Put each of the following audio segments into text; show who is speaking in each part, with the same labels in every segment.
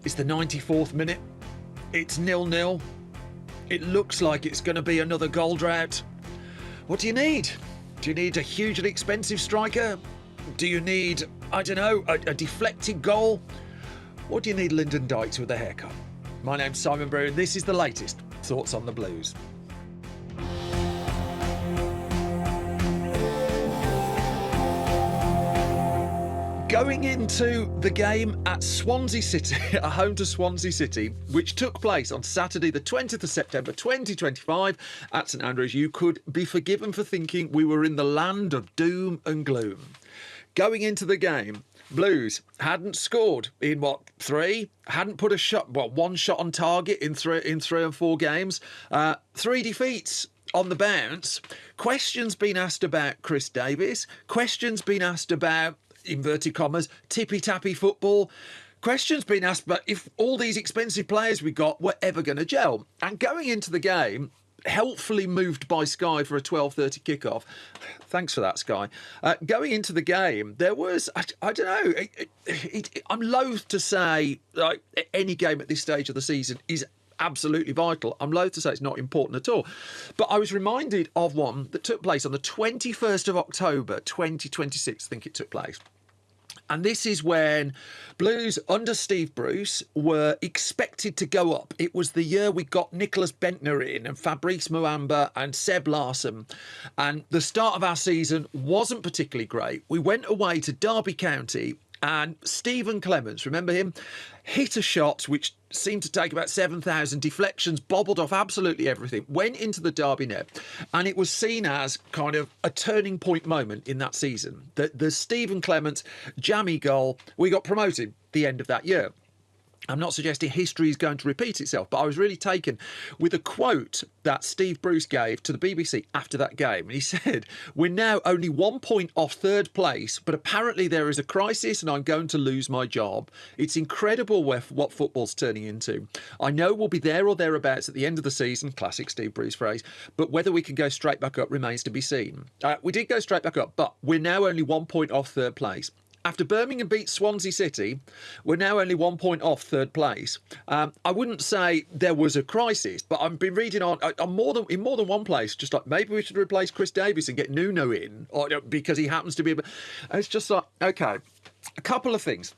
Speaker 1: It's the 94th minute. It's 0-0. It looks like it's going to be another goal drought. What do you need? Do you need a hugely expensive striker? Do you need, I don't know, a deflected goal? Or do you need Lyndon Dykes with a haircut? My name's Simon Brew, and this is the latest Thoughts on the Blues. Going into the game at Swansea City, at home to Swansea City, which took place on Saturday the 20th of September 2025 at St Andrews, you could be forgiven for thinking we were in the land of doom and gloom. Going into the game, Blues hadn't scored in three? Hadn't put one shot on target in three and four games. 3 defeats on the bounce. Questions been asked about Chris Davies. Questions been asked about, inverted commas, tippy-tappy football. Questions being asked about if all these expensive players we got were ever going to gel. And going into the game, helpfully moved by Sky for a 12:30 kickoff. Thanks for that, Sky. Going into the game, there was, I don't know, I'm loath to say like any game at this stage of the season is absolutely vital. I'm loath to say it's not important at all. But I was reminded of one that took place on the 21st of October, 2026, I think it took place. And this is when Blues under Steve Bruce were expected to go up. It was the year we got Nicholas Bentner in and Fabrice Muamba and Seb Larson. And the start of our season wasn't particularly great. We went away to Derby County and Stephen Clements, remember him, hit a shot which seemed to take about 7,000 deflections, bobbled off absolutely everything, went into the Derby net, and it was seen as kind of a turning point moment in that season. The Stephen Clements jammy goal, we got promoted the end of that year. I'm not suggesting history is going to repeat itself, but I was really taken with a quote that Steve Bruce gave to the BBC after that game. And he said, "We're now only 1 point off third place, but apparently there is a crisis and I'm going to lose my job. It's incredible what football's turning into. I know we'll be there or thereabouts at the end of the season," classic Steve Bruce phrase, "but whether we can go straight back up remains to be seen." We did go straight back up, but we're now only 1 point off third place. After Birmingham beat Swansea City, we're now only 1 point off third place. I wouldn't say there was a crisis, but I've been reading in more than one place, just like maybe we should replace Chris Davies and get Nuno in, or because he happens to be. It's just like, okay, a couple of things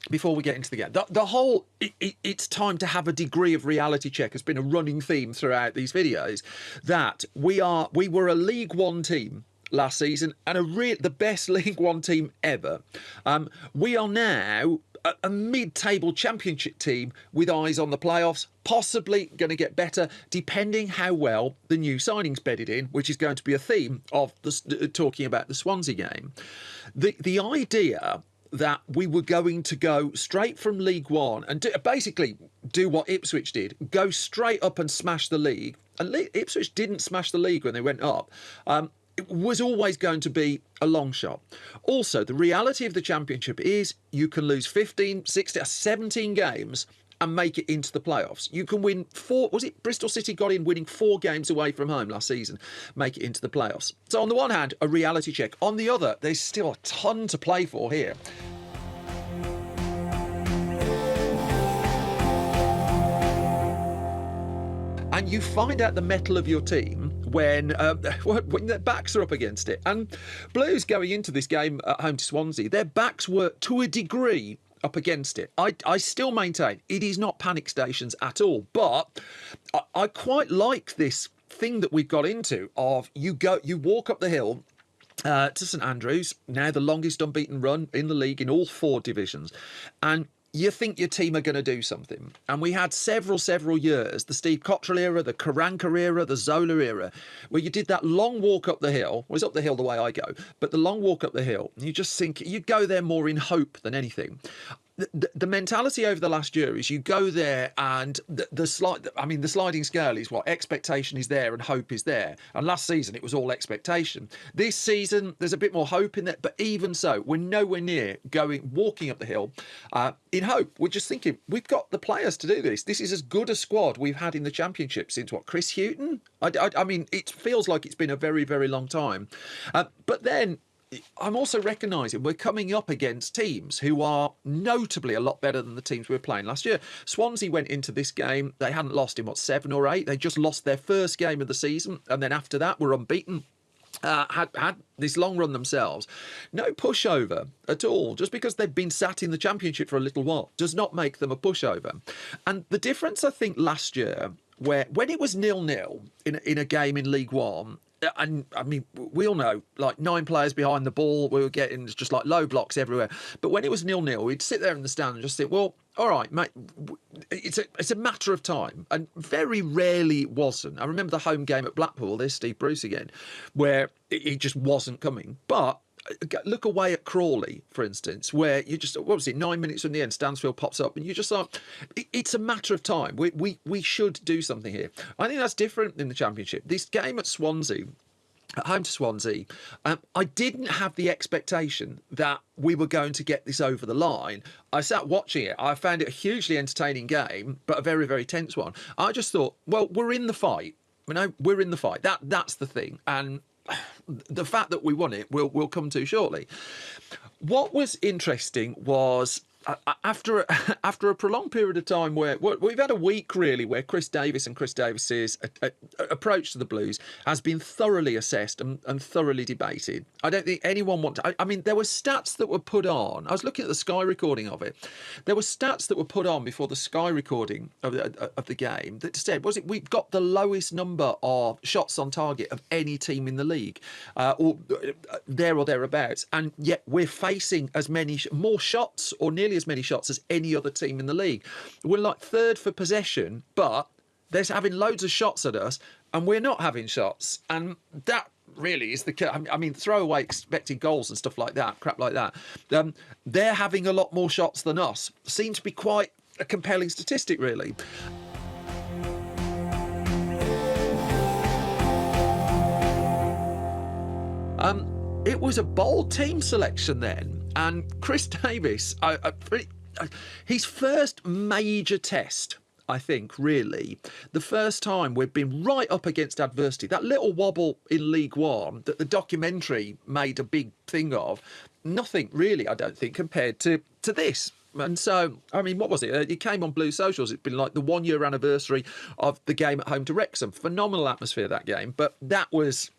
Speaker 1: before we get into the game. The whole it's time to have a degree of reality check has been a running theme throughout these videos. That we were a League One team last season and the best League One team ever. We are now a mid-table championship team with eyes on the playoffs, possibly going to get better depending how well the new signings bedded in, which is going to be a theme of talking about the Swansea game. The idea that we were going to go straight from League One and basically do what Ipswich did, go straight up and smash the league. And Ipswich didn't smash the league when they went up. It was always going to be a long shot. Also, the reality of the Championship is you can lose 15, 16, 17 games and make it into the playoffs. You can win 4, was it Bristol City got in winning 4 games away from home last season, make it into the playoffs. So on the one hand, a reality check. On the other, there's still a ton to play for here. And you find out the mettle of your team when their backs are up against it. And Blues going into this game at home to Swansea, their backs were, to a degree, up against it. I still maintain it is not panic stations at all. But I quite like this thing that we've got into of you walk up the hill to St Andrews, now the longest unbeaten run in the league in all 4 divisions. And you think your team are going to do something. And we had several years, the Steve Cottrell era, the Karanka era, the Zola era, where you did that long walk up the hill. Well, it's up the hill the way I go, but the long walk up the hill, you just think you go there more in hope than anything. The mentality over the last year is you go there and the sliding scale is what expectation is there and hope is there. And last season it was all expectation. This season there's a bit more hope in there, but even so, we're nowhere near walking up the hill in hope. We're just thinking we've got the players to do this. This is as good a squad we've had in the Championship since Chris Hughton. I mean, it feels like it's been a very long time. But then I'm also recognising we're coming up against teams who are notably a lot better than the teams we were playing last year. Swansea went into this game, they hadn't lost in, 7 or 8? They just lost their first game of the season, and then after that were unbeaten. Had this long run themselves. No pushover at all. Just because they've been sat in the Championship for a little while does not make them a pushover. And the difference, I think, last year, where when it was 0-0 in a game in League One, and I mean, we all know, like 9 players behind the ball, we were getting just like low blocks everywhere. But when it was 0-0, we'd sit there in the stand and just think, well, all right, mate, it's a matter of time. And very rarely it wasn't. I remember the home game at Blackpool, there's Steve Bruce again, where it just wasn't coming. But look away at Crawley, for instance, where you just, what was it, 9 minutes from the end, Stansfield pops up and you just like, it's a matter of time. We should do something here. I think that's different in the Championship. This game at Swansea, at home to Swansea, I didn't have the expectation that we were going to get this over the line. I sat watching it. I found it a hugely entertaining game, but a very, very tense one. I just thought, well, we're in the fight. You know, we're in the fight. That's the thing. And the fact that we won it, we'll come to shortly. What was interesting was after a prolonged period of time where we've had a week really where Chris Davis's approach to the Blues has been thoroughly assessed and thoroughly debated. I don't think anyone I mean, there were stats that were put on. I was looking at the Sky recording of it. There were stats that were put on before the Sky recording of the game that said, we've got the lowest number of shots on target of any team in the league, or there or thereabouts, and yet we're facing as many more shots or nearly as many shots as any other team in the league. We're like third for possession, but they're having loads of shots at us and we're not having shots. And that really is I mean, throwaway expected goals and stuff like that, crap like that. They're having a lot more shots than us. Seems to be quite a compelling statistic, really. It was a bold team selection then. And Chris Davis, his first major test, I think, really, the first time we've been right up against adversity. That little wobble in League One that the documentary made a big thing of, nothing really, I don't think, compared to this. And so, I mean, what was it? It came on Blue Socials. It's been like the 1 year anniversary of the game at home to Wrexham. Phenomenal atmosphere, that game. But that was...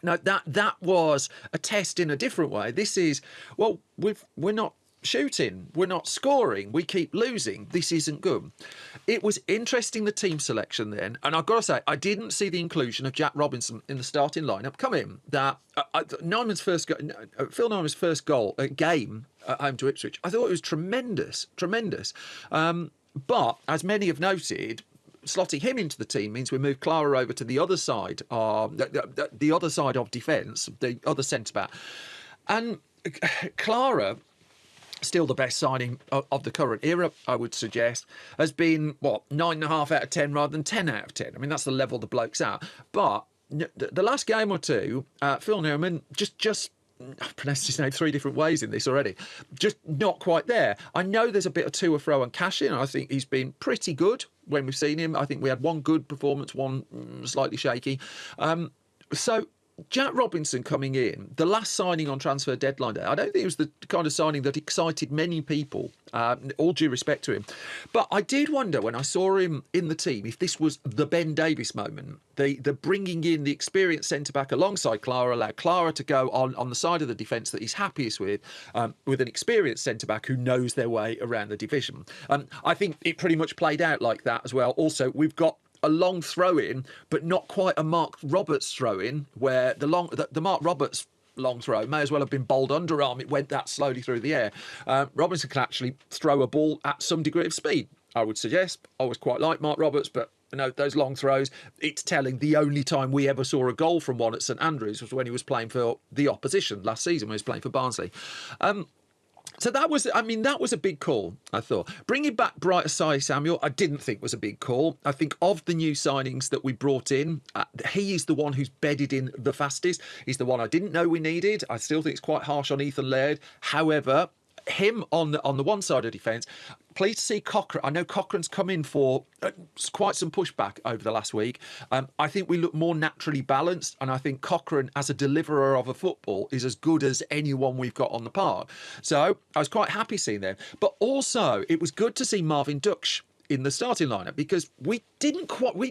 Speaker 1: No, that was a test in a different way. This is, well, we're not shooting, we're not scoring, we keep losing. This isn't good. It was interesting, the team selection then, and I've got to say, I didn't see the inclusion of Jack Robinson in the starting lineup come in. That Phil Nyman's first game at home to Ipswich, I thought it was tremendous. But as many have noted, slotting him into the team means we move Clara over to the other side, the other side of defence, the other centre back, and Clara, still the best signing of the current era, I would suggest, has been 9.5 out of 10 rather than 10 out of 10. I mean, that's the level the bloke's at. But the last game or two, Phil Nyman just I've pronounced his name 3 different ways in this already. Just not quite there. I know there's a bit of to and fro and cash in. I think he's been pretty good when we've seen him. I think we had one good performance, one slightly shaky. So Jack Robinson coming in, the last signing on transfer deadline day, I don't think it was the kind of signing that excited many people, all due respect to him. But I did wonder when I saw him in the team if this was the Ben Davies moment, the bringing in the experienced centre-back alongside Clara, allowed Clara to go on the side of the defence that he's happiest with an experienced centre-back who knows their way around the division. I think it pretty much played out like that as well. Also, we've got a long throw-in, but not quite a Mark Roberts throw-in, where the Mark Roberts long throw may as well have been bowled underarm. It went that slowly through the air. Robinson can actually throw a ball at some degree of speed, I would suggest. I always quite like Mark Roberts, but those long throws, it's telling. The only time we ever saw a goal from one at St Andrews was when he was playing for the opposition last season, when he was playing for Barnsley. So that was a big call, I thought. Bringing back Bright Asai Samuel, I didn't think was a big call. I think of the new signings that we brought in, he is the one who's bedded in the fastest. He's the one I didn't know we needed. I still think it's quite harsh on Ethan Laird. However, him on the one side of defence. Pleased to see Cochrane. I know Cochrane's come in for quite some pushback over the last week. I think we look more naturally balanced, and I think Cochrane, as a deliverer of a football, is as good as anyone we've got on the park. So I was quite happy seeing them. But also, it was good to see Marvin Duksh in the starting lineup, because we'd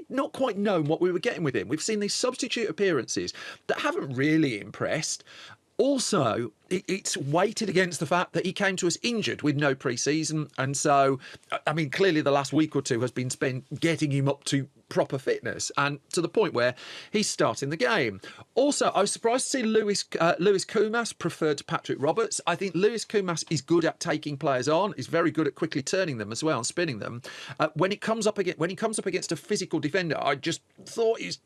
Speaker 1: not quite known what we were getting with him. We've seen these substitute appearances that haven't really impressed. Also, it's weighted against the fact that he came to us injured with no pre-season. And so, I mean, clearly the last week or two has been spent getting him up to proper fitness, and to the point where he's starting the game. Also, I was surprised to see Lewis Koumas preferred to Patrick Roberts. I think Lewis Koumas is good at taking players on. He's very good at quickly turning them as well and spinning them. When he comes up against a physical defender, I just thought he's,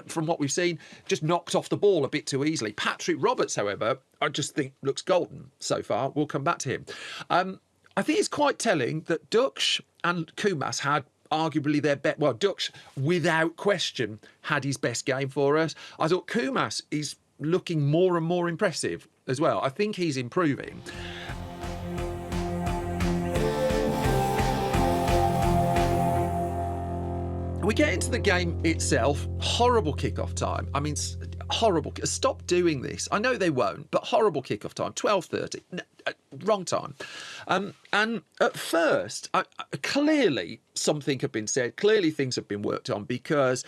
Speaker 1: from what we've seen, just knocked off the ball a bit too easily. Patrick Roberts, however, I just think looks golden so far. We'll come back to him. I think it's quite telling that Duksh and Koumas had arguably their best. Well, Duksh, without question, had his best game for us. I thought Koumas is looking more and more impressive as well. I think he's improving. We get into the game itself. Horrible kickoff time. I mean, horrible. Stop doing this. I know they won't, but horrible kickoff time. 12:30. Wrong time. And at first, clearly something had been said. Clearly things have been worked on, because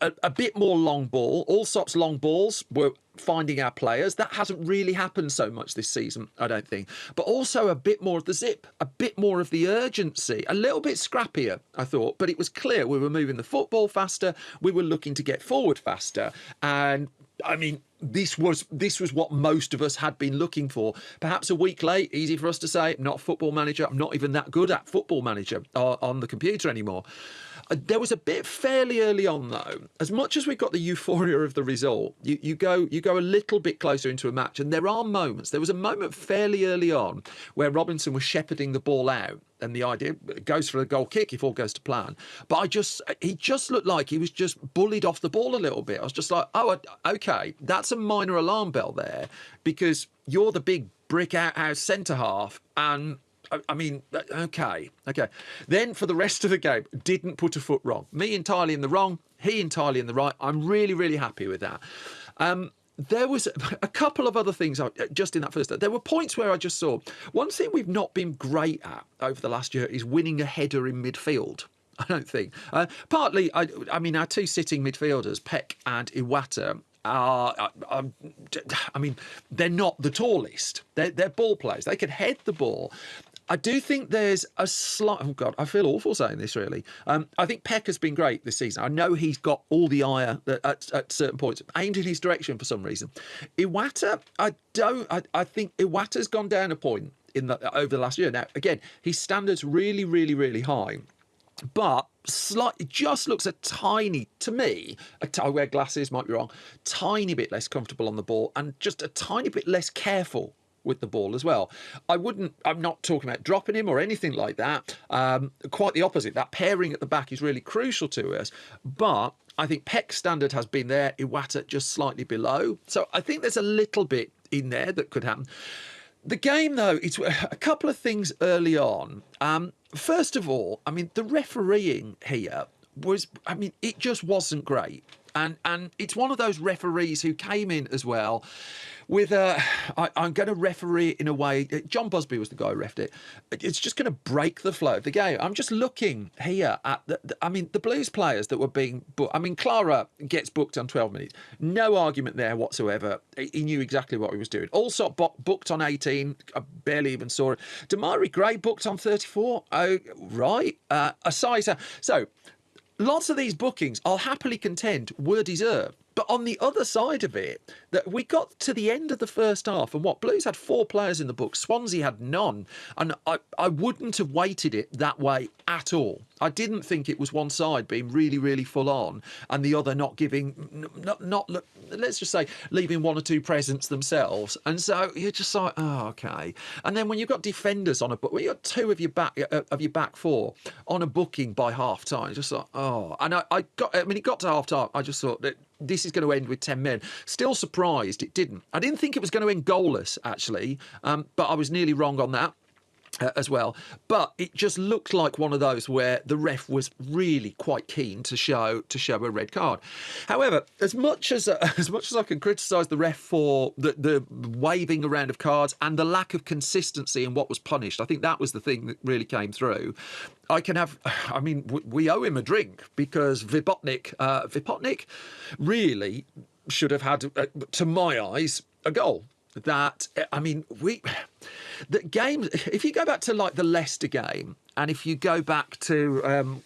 Speaker 1: a bit more long ball. Allsop's long balls were finding our players. That hasn't really happened so much this season, I don't think. But also a bit more of the zip, a bit more of the urgency, a little bit scrappier, I thought. But it was clear we were moving the football faster. We were looking to get forward faster. And I mean, this was what most of us had been looking for. Perhaps a week late, easy for us to say, not Football Manager. I'm not even that good at Football Manager on the computer anymore. There was a bit fairly early on, though. As much as we got the euphoria of the result, you go a little bit closer into a match, and there are moments. There was a moment fairly early on where Robinson was shepherding the ball out, and the idea goes for a goal kick if all goes to plan. But he just looked like he was just bullied off the ball a little bit. I was just like, oh, okay, that's a minor alarm bell there, because you're the big brick outhouse centre half, and I mean, okay. Then for the rest of the game, didn't put a foot wrong. Me entirely in the wrong, he entirely in the right. I'm really, really happy with that. There was a couple of other things just in that first. There were points where I just saw one thing we've not been great at over the last year is winning a header in midfield. I don't think. Partly, I mean, our two sitting midfielders, Peck and Iwata, I mean, they're not the tallest. They're ball players. They can head the ball. I do think there's a slight... Oh, God, I feel awful saying this, really. I think Peck has been great this season. I know he's got all the ire at certain points aimed in his direction for some reason. Iwata, I think Iwata's gone down a point over the last year. Now, again, his standards really, really, really high. But it just looks a tiny, to me, I wear glasses, might be wrong, tiny bit less comfortable on the ball, and just a tiny bit less careful with the ball as well. I'm not talking about dropping him or anything like that. Quite the opposite. That pairing at the back is really crucial to us. But I think Peck's standard has been there, Iwata just slightly below. So I think there's a little bit in there that could happen. The game, though, it's a couple of things early on. First of all, I mean, the refereeing here was, I mean, it just wasn't great. And it's one of those referees who came in as well with I'm going to referee it in a way. John Busby was the guy who reffed it. It's just going to break the flow of the game. I'm just looking here at the Blues players that were being booked. I mean, Clara gets booked on 12 minutes. No argument there whatsoever. He knew exactly what he was doing. Allsop booked on 18. I barely even saw it. Damari Gray booked on 34. Oh, right. Asiza. So lots of these bookings, I'll happily contend, were deserved. But on the other side of it, that we got to the end of the first half, and Blues had 4 players in the book, Swansea had none, and I wouldn't have weighted it that way at all. I didn't think it was one side being really, really full on, and the other not giving, not let's just say, leaving 1 or 2 presents themselves. And so you're just like, oh, okay. And then when you've got defenders on a book, when you've got 2 of your back 4 on a booking by half time, just like, oh. And it got to half time, I just thought that this is going to end with 10 men. Still surprised it didn't. I didn't think it was going to end goalless, actually, but I was nearly wrong on that. As well, but it just looked like one of those where the ref was really quite keen to show a red card. However, as much as I can criticise the ref for the waving around of cards and the lack of consistency in what was punished, I think that was the thing that really came through. We owe him a drink, because Vipotnik really should have had, to my eyes, a goal. The game, if you go back to like the Leicester game, and if you go back to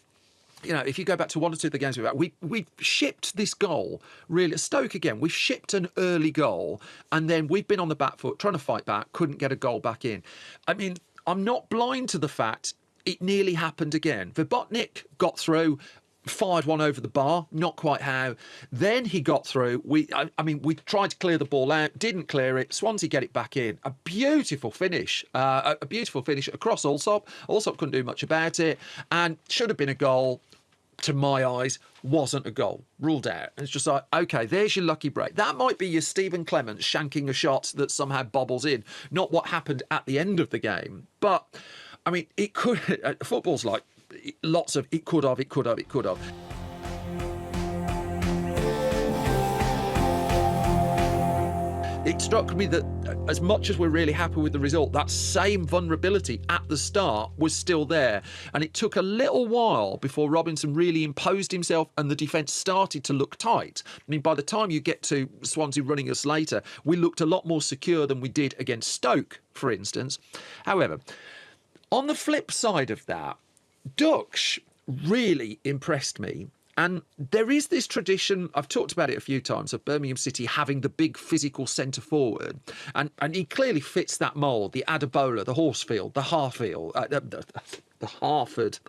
Speaker 1: if you go back to one or two of the games we've shipped this goal, really. Stoke again, we've shipped an early goal, and then we've been on the back foot trying to fight back, couldn't get a goal back in. I mean, I'm not blind to the fact it nearly happened again. Vibotnik got through, fired one over the bar, not quite how. Then he got through. We tried to clear the ball out, didn't clear it. Swansea get it back in. A beautiful finish, across Allsop. Allsop couldn't do much about it, and should have been a goal. To my eyes, wasn't a goal. Ruled out. And it's just like, okay, there's your lucky break. That might be your Stephen Clements shanking a shot that somehow bobbles in, not what happened at the end of the game. But I mean, it could. Football's like lots of it could have. It struck me that as much as we're really happy with the result, that same vulnerability at the start was still there. And it took a little while before Robinson really imposed himself and the defence started to look tight. I mean, by the time you get to Swansea running us later, we looked a lot more secure than we did against Stoke, for instance. However, on the flip side of that, Dykes really impressed me. And there is this tradition, I've talked about it a few times, of Birmingham City having the big physical centre forward. And he clearly fits that mould, the Adebola, the Horsfield, the Harfield, the Harfield,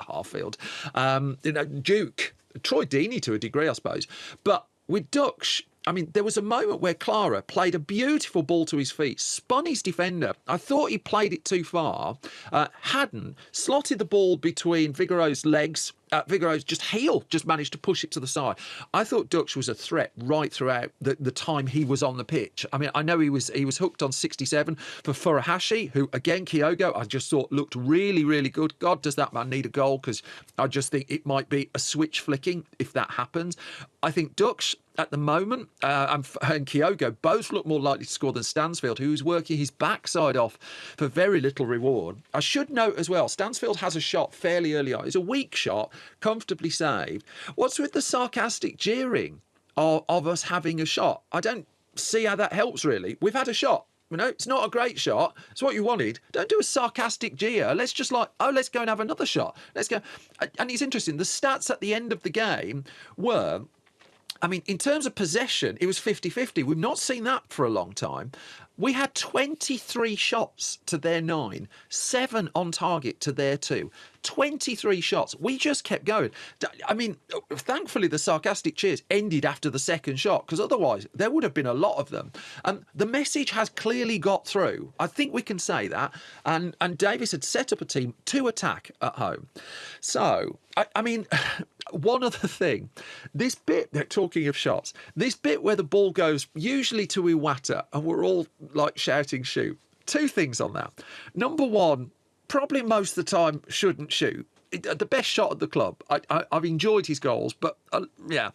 Speaker 1: Duke, Troy Deeney to a degree, I suppose. But with Dykes, I mean, there was a moment where Clara played a beautiful ball to his feet, spun his defender. I thought he played it too far, hadn't, slotted the ball between Vigoreau's legs. Vigoreau's heel just managed to push it to the side. I thought Dykes was a threat right throughout the time he was on the pitch. I mean, I know he was hooked on 67 for Furuhashi, who, again, Kyogo, I just thought looked really, really good. God, does that man need a goal? Because I just think it might be a switch flicking if that happens. I think Dykes, at the moment, and Kyogo both look more likely to score than Stansfield, who's working his backside off for very little reward. I should note as well, Stansfield has a shot fairly early on. It's a weak shot, comfortably saved. What's with the sarcastic jeering of us having a shot? I don't see how that helps, really. We've had a shot. You know, it's not a great shot. It's what you wanted. Don't do a sarcastic jeer. Let's just let's go and have another shot. Let's go. And it's interesting. The stats at the end of the game were, I mean, in terms of possession, it was 50-50. We've not seen that for a long time. We had 23 shots to their 9, 7 on target to their 2. 23 shots. We just kept going. I mean, thankfully, the sarcastic cheers ended after the second shot, because otherwise there would have been a lot of them. The message has clearly got through. I think we can say that. And Davis had set up a team to attack at home. So, I mean, one other thing, this bit, talking of shots, this bit where the ball goes usually to Iwata and we're all like shouting shoot. 2 things on that. Number one, probably most of the time shouldn't shoot. The best shot at the club. I've enjoyed his goals, but yeah.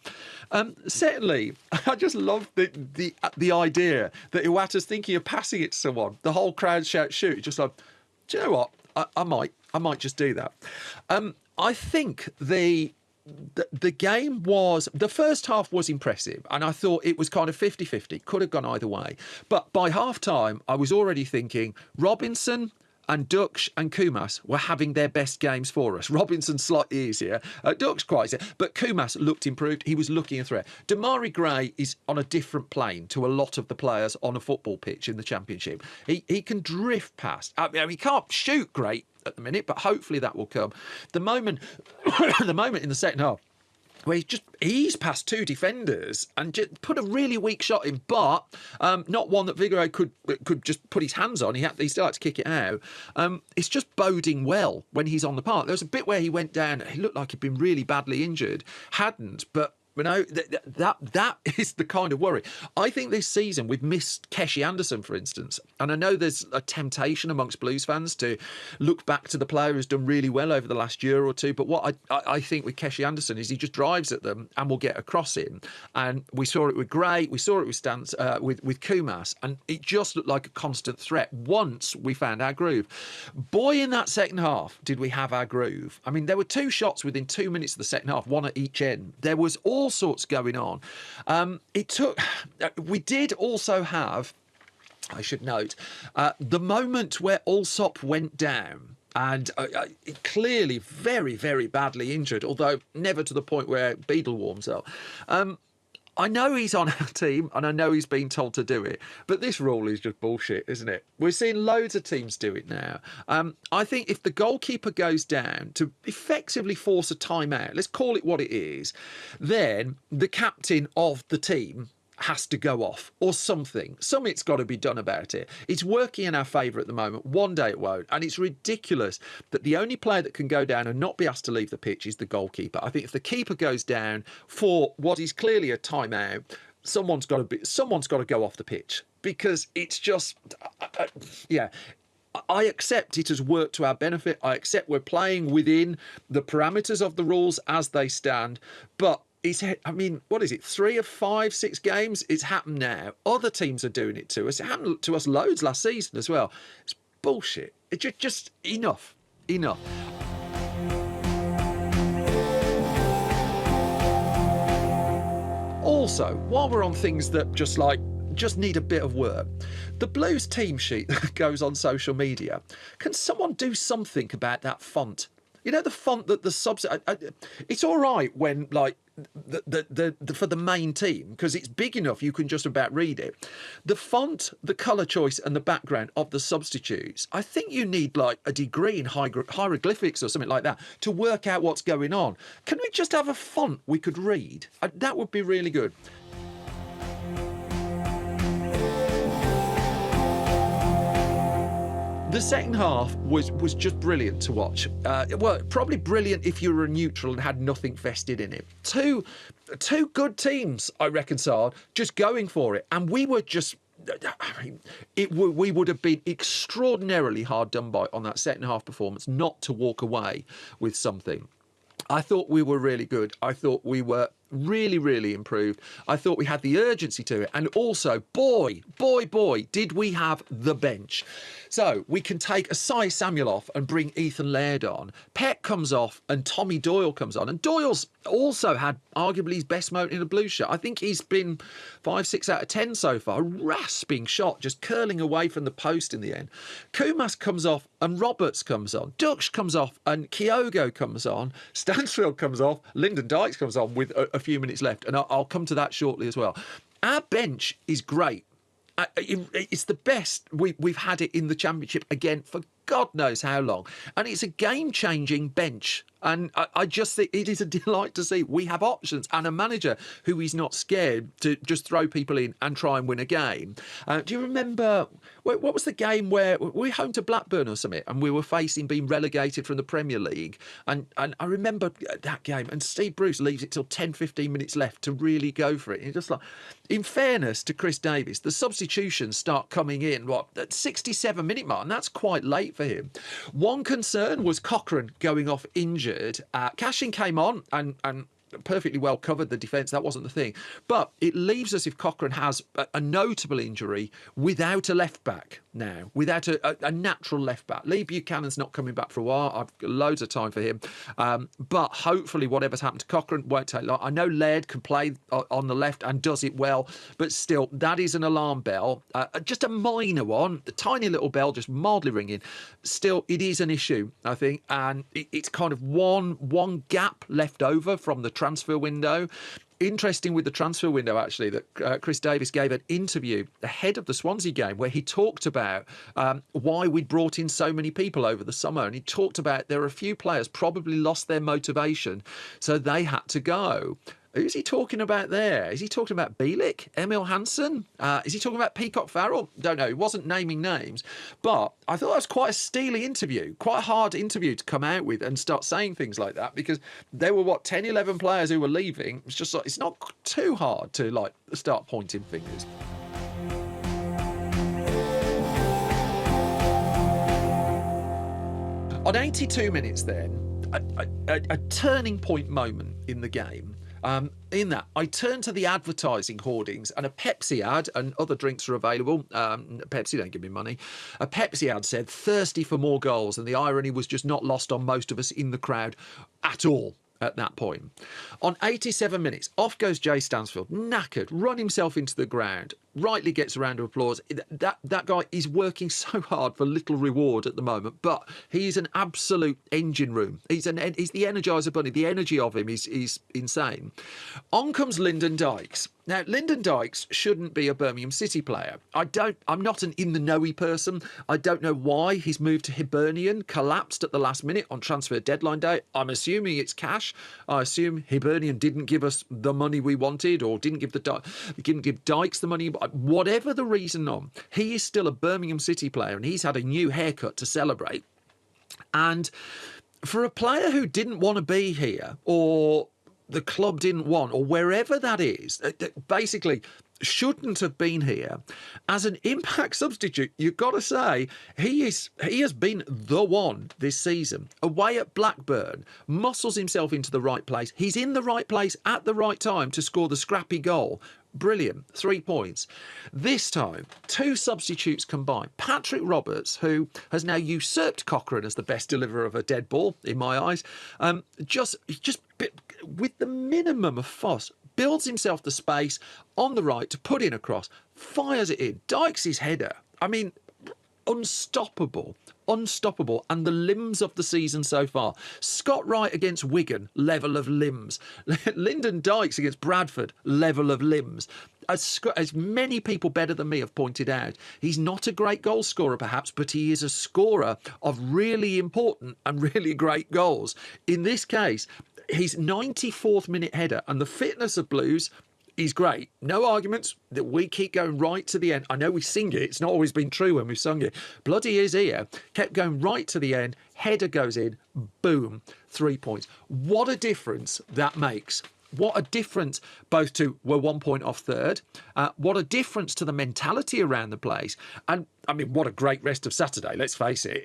Speaker 1: Secondly, I just love the idea that Iwata's thinking of passing it to someone. The whole crowd shout shoot. Just like, do you know what? I might just do that. I think the game was, the first half was impressive, and I thought it was kind of 50-50, could have gone either way. But by half time, I was already thinking Robinson and Dykes and Kumas were having their best games for us. Robinson slightly easier, Dykes quite easier, but Kumas looked improved. He was looking a threat. Damari Gray is on a different plane to a lot of the players on a football pitch in the Championship. He can drift past. I mean, he can't shoot great at the minute, but hopefully that will come. The moment in the second half where he's past 2 defenders and just put a really weak shot in, but not one that Vigoreau could just put his hands on. He still had to kick it out. It's just boding well when he's on the park. There was a bit where he went down. He looked like he'd been really badly injured. Hadn't, but that is the kind of worry. I think this season we've missed Keshi Anderson, for instance, and I know there's a temptation amongst Blues fans to look back to the player who's done really well over the last year or two. But what I think with Keshi Anderson is he just drives at them and will get across him. And we saw it with Gray, we saw it with Kumas, and it just looked like a constant threat once we found our groove. Boy, in that second half, did we have our groove. I mean, there were 2 shots within 2 minutes of the second half, one at each end. There was all sorts going on. We did also have, I should note, the moment where Allsop went down. And clearly very, very badly injured, although never to the point where Beadle warms up. I know he's on our team and I know he's been told to do it, but this rule is just bullshit, isn't it? We're seeing loads of teams do it now. I think if the goalkeeper goes down to effectively force a timeout, let's call it what it is, then the captain of the team has to go off or something. Something's got to be done about it. It's working in our favour at the moment. One day it won't. And it's ridiculous that the only player that can go down and not be asked to leave the pitch is the goalkeeper. I think if the keeper goes down for what is clearly a timeout, someone's got to go off the pitch, because it's just, yeah. I accept it has worked to our benefit. I accept we're playing within the parameters of the rules as they stand, but I mean, what is it? 3 of 5, 6 games? It's happened now. Other teams are doing it to us. It happened to us loads last season as well. It's bullshit. It's just enough. Enough. Also, while we're on things that just need a bit of work, the Blues team sheet that goes on social media, can someone do something about that font? You know, the font that the subs... it's all right when, like, for the main team, because it's big enough you can just about read it. The font, the colour choice and the background of the substitutes, I think you need like a degree in hieroglyphics or something like that to work out what's going on. Can we just have a font we could read? That would be really good. The second half was just brilliant to watch. Well, probably brilliant if you were a neutral and had nothing vested in it. Two good teams, I reconciled, just going for it. And we were just... I mean, we would have been extraordinarily hard done by on that second half performance not to walk away with something. I thought we were really good. I thought we were really, really improved. I thought we had the urgency to it. And also, boy, did we have the bench. So we can take Asai Samuel off and bring Ethan Laird on. Peck comes off and Tommy Doyle comes on. And Doyle's also had arguably his best moment in a Blues shirt. I think he's been 5, 6 out of 10 so far. A rasping shot, just curling away from the post in the end. Kumas comes off and Roberts comes on. Dux comes off and Kyogo comes on. Stansfield comes off. Lyndon Dykes comes on with a few minutes left. And I'll come to that shortly as well. Our bench is great. It's the best we've had it in the Championship again for God knows how long. And it's a game-changing bench. And I just think it is a delight to see. We have options and a manager who is not scared to just throw people in and try and win a game. Do you remember, what was the game where we were home to Blackburn or something and we were facing being relegated from the Premier League? And I remember that game, and Steve Bruce leaves it till 10, 15 minutes left to really go for it. And just like, in fairness to Chris Davies, the substitutions start coming in, at 67-minute mark, and that's quite late for him. One concern was Cochrane going off injured. Cashin came on and perfectly well covered the defence. That wasn't the thing. But it leaves us, if Cochrane has a notable injury, without a left-back now, without a natural left-back. Lee Buchanan's not coming back for a while. I've got loads of time for him. But hopefully whatever's happened to Cochrane won't take long. I know Laird can play on the left and does it well, but still, that is an alarm bell. Just a minor one, a tiny little bell, just mildly ringing. Still, it is an issue, I think, and it's kind of one gap left over from the transfer window. Interesting with the transfer window, actually, that Chris Davies gave an interview ahead of the Swansea game where he talked about why we'd brought in so many people over the summer. And he talked about there are a few players probably lost their motivation, so they had to go. Who's he talking about there? Is he talking about Bielik, Emil Hansen? Is he talking about Peacock Farrell? Don't know. He wasn't naming names. But I thought that was quite a steely interview, quite a hard interview to come out with and start saying things like that, because there were, 10, 11 players who were leaving. It's just like, it's not too hard to like start pointing fingers. On 82 minutes then, a turning point moment in the game. In that, I turned to the advertising hoardings, and a Pepsi ad, and other drinks are available. Pepsi don't give me money. A Pepsi ad said, "Thirsty for more goals," and the irony was just not lost on most of us in the crowd at all at that point. On 87 minutes, off goes Jay Stansfield, knackered, run himself into the ground, rightly gets a round of applause. That guy is working so hard for little reward at the moment, but he's an absolute engine room. He's the Energizer Bunny. The energy of him is insane. On comes Lyndon Dykes. Now, Lyndon Dykes shouldn't be a Birmingham City player. I'm not an in-the-know-y person. I don't know why his move to Hibernian collapsed at the last minute on transfer deadline day. I'm assuming it's cash. I assume Hibernian didn't give us the money we wanted, or didn't give Dykes the money. Whatever the reason on, he is still a Birmingham City player, and he's had a new haircut to celebrate. And for a player who didn't want to be here, or the club didn't want, or wherever that is, basically shouldn't have been here, as an impact substitute, you've got to say he has been the one this season. Away at Blackburn, muscles himself into the right place. He's in the right place at the right time to score the scrappy goal. Brilliant. 3 points. This time, 2 substitutes combined. Patrick Roberts, who has now usurped Cochrane as the best deliverer of a dead ball, in my eyes, just with the minimum of fuss, builds himself the space on the right to put in a cross, fires it in. Dykes' header, I mean, unstoppable, and the limbs of the season so far. Scott Wright against Wigan, level of limbs. Lyndon Dykes against Bradford, level of limbs. As many people better than me have pointed out, he's not a great goal scorer perhaps, but he is a scorer of really important and really great goals. In this case, his 94th minute header and the fitness of Blues is great. No arguments that we keep going right to the end. I know we sing it. It's not always been true when we've sung it. Bloody is here. Kept going right to the end. Header goes in. Boom. 3 points. What a difference that makes. What a difference both to we're 1 point off third. What a difference to the mentality around the place. And I mean, what a great rest of Saturday. Let's face it.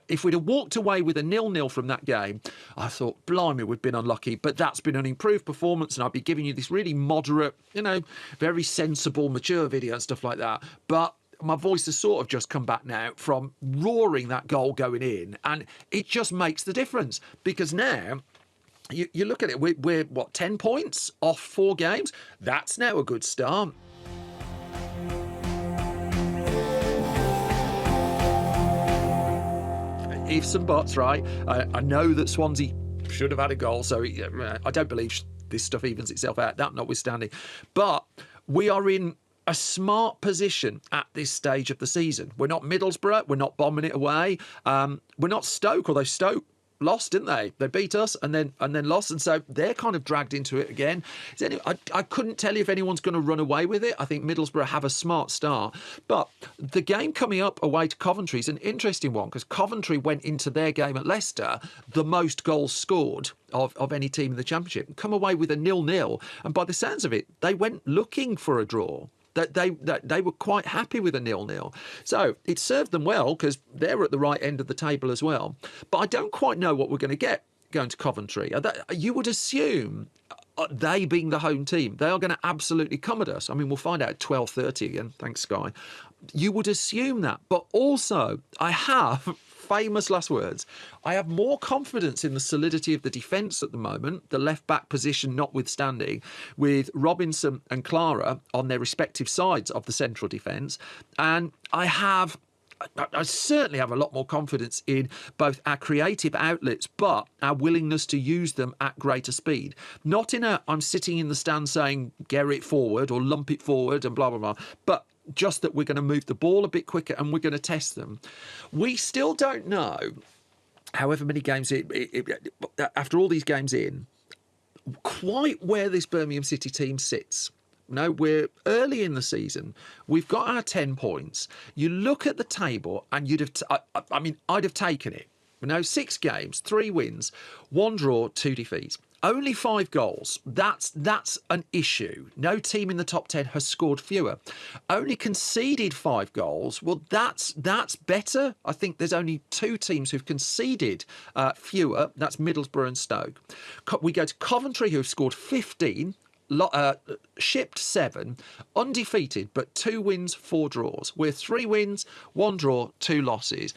Speaker 1: If we'd have walked away with a 0-0 from that game, I thought, blimey, we've been unlucky. But that's been an improved performance, and I'll be giving you this really moderate, very sensible, mature video and stuff like that. But my voice has sort of just come back now from roaring that goal going in, and it just makes the difference, because now you look at it, we're 10 points off 4 games. That's now a good start. Ifs and buts, right? I know that Swansea should have had a goal, so I don't believe this stuff evens itself out, that notwithstanding. But we are in a smart position at this stage of the season. We're not Middlesbrough, we're not bombing it away. We're not Stoke, although Stoke lost, didn't they? They beat us and then lost, and so they're kind of dragged into it again. I couldn't tell you if anyone's going to run away with it. I think Middlesbrough have a smart start, but the game coming up away to Coventry is an interesting one, because Coventry went into their game at Leicester the most goals scored of any team in the Championship, come away with a 0-0, and by the sounds of it, they went looking for a draw. That they were quite happy with a 0-0. So it served them well, because they're at the right end of the table as well. But I don't quite know what we're going to get going to Coventry. You would assume, they being the home team, they are going to absolutely come at us. I mean, we'll find out at 12:30 again. Thanks, Sky. You would assume that. But also, I have famous last words. I have more confidence in the solidity of the defence at the moment, the left-back position notwithstanding, with Robinson and Clara on their respective sides of the central defence. And I certainly have a lot more confidence in both our creative outlets, but our willingness to use them at greater speed. Not in I'm sitting in the stand saying, get it forward or lump it forward and blah, blah, blah, but just that we're going to move the ball a bit quicker and we're going to test them. We still don't know, however many games after all these games in, quite where this Birmingham City team sits. No, we're early in the season. We've got our 10 points. You look at the table and you'd have, I'd have taken it. 6 games, 3 wins, 1 draw, 2 defeats. Only 5 goals. That's an issue. No team in the top 10 has scored fewer. Only conceded 5 goals. Well, that's better. I think there's only 2 teams who've conceded fewer. That's Middlesbrough and Stoke. We go to Coventry, who've scored 15. Shipped 7, undefeated, but 2 wins, 4 draws. We're 3 wins, 1 draw, 2 losses.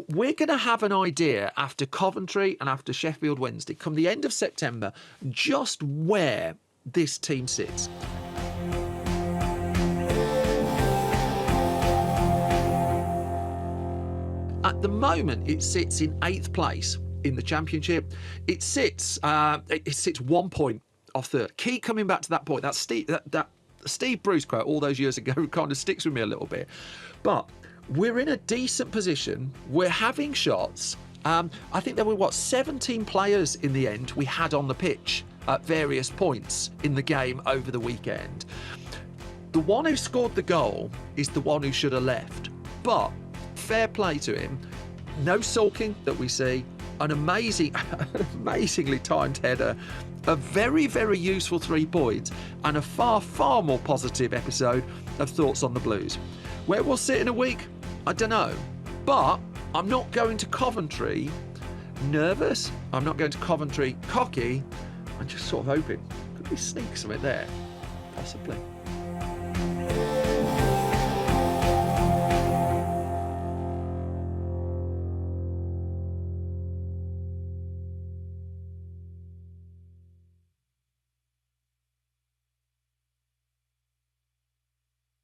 Speaker 1: We're going to have an idea after Coventry and after Sheffield Wednesday, come the end of September, just where this team sits. At the moment, it sits in 8th place in the Championship. It sits 1 point off third. Keep coming back to that point. That Steve Bruce quote all those years ago kind of sticks with me a little bit. But we're in a decent position. We're having shots. I think there were 17 players in the end we had on the pitch at various points in the game over the weekend. The one who scored the goal is the one who should have left. But fair play to him. No sulking that we see. An amazingly timed header, a very, very useful 3 points, and a far, far more positive episode of Thoughts on the Blues. Where we'll sit in a week, I don't know. But I'm not going to Coventry nervous. I'm not going to Coventry cocky. I'm just sort of hoping, could we sneak something there? Possibly.